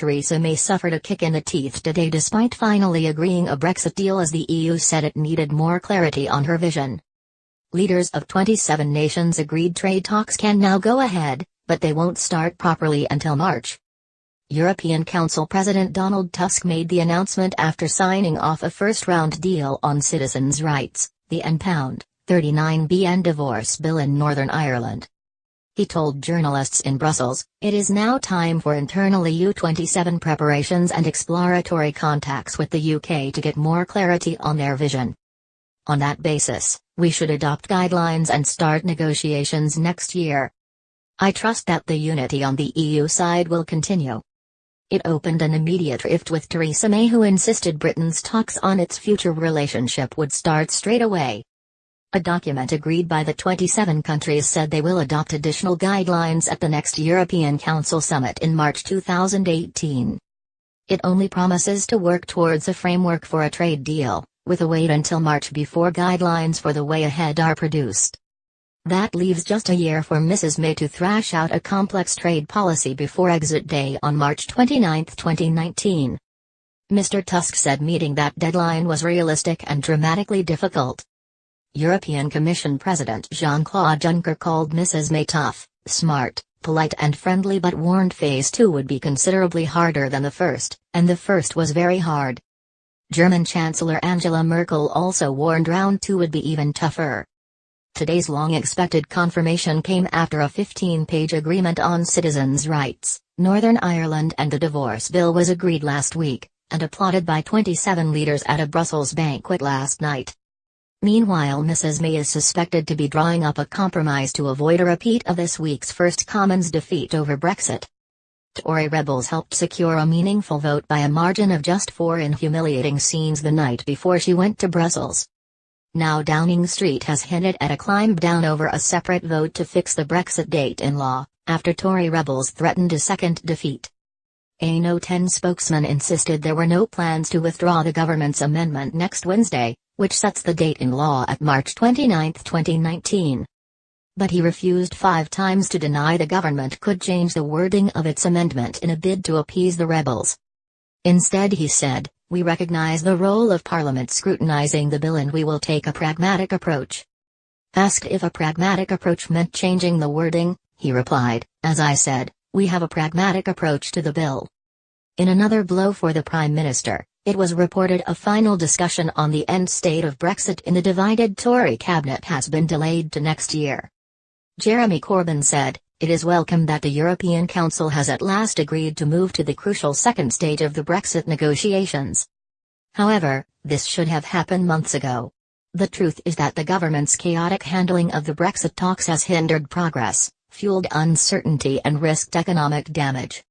Theresa May suffered a kick in the teeth today despite finally agreeing a Brexit deal as the EU said it needed more clarity on her vision. Leaders of 27 nations agreed trade talks can now go ahead, but they won't start properly until March. European Council President Donald Tusk made the announcement after signing off a first-round deal on citizens' rights, the £39 billion divorce bill in Northern Ireland. He told journalists in Brussels, "It is now time for internal EU27 preparations and exploratory contacts with the UK to get more clarity on their vision. On that basis, we should adopt guidelines and start negotiations next year. I trust that the unity on the EU side will continue." It opened an immediate rift with Theresa May, who insisted Britain's talks on its future relationship would start straight away. A document agreed by the 27 countries said they will adopt additional guidelines at the next European Council summit in March 2018. It only promises to work towards a framework for a trade deal, with a wait until March before guidelines for the way ahead are produced. That leaves just a year for Mrs. May to thrash out a complex trade policy before exit day on March 29, 2019. Mr. Tusk said meeting that deadline was realistic and dramatically difficult. European Commission President Jean-Claude Juncker called Mrs. May tough, smart, polite and friendly, but warned Phase 2 would be considerably harder than the first, and the first was very hard. German Chancellor Angela Merkel also warned Round 2 would be even tougher. Today's long-expected confirmation came after a 15-page agreement on citizens' rights, Northern Ireland and the divorce bill was agreed last week, and applauded by 27 leaders at a Brussels banquet last night. Meanwhile, Mrs. May is suspected to be drawing up a compromise to avoid a repeat of this week's first Commons defeat over Brexit. Tory rebels helped secure a meaningful vote by a margin of just 4 in humiliating scenes the night before she went to Brussels. Now Downing Street has hinted at a climb down over a separate vote to fix the Brexit date in law, after Tory rebels threatened a second defeat. A No 10 spokesman insisted there were no plans to withdraw the government's amendment next Wednesday, which sets the date in law at March 29, 2019. But he refused 5 times to deny the government could change the wording of its amendment in a bid to appease the rebels. Instead he said, "We recognize the role of Parliament scrutinizing the bill and we will take a pragmatic approach." Asked if a pragmatic approach meant changing the wording, he replied, "As I said, we have a pragmatic approach to the bill." In another blow for the Prime Minister, it was reported a final discussion on the end state of Brexit in the divided Tory cabinet has been delayed to next year. Jeremy Corbyn said, "It is welcome that the European Council has at last agreed to move to the crucial second stage of the Brexit negotiations. However, this should have happened months ago. The truth is that the government's chaotic handling of the Brexit talks has hindered progress, fueled uncertainty and risked economic damage.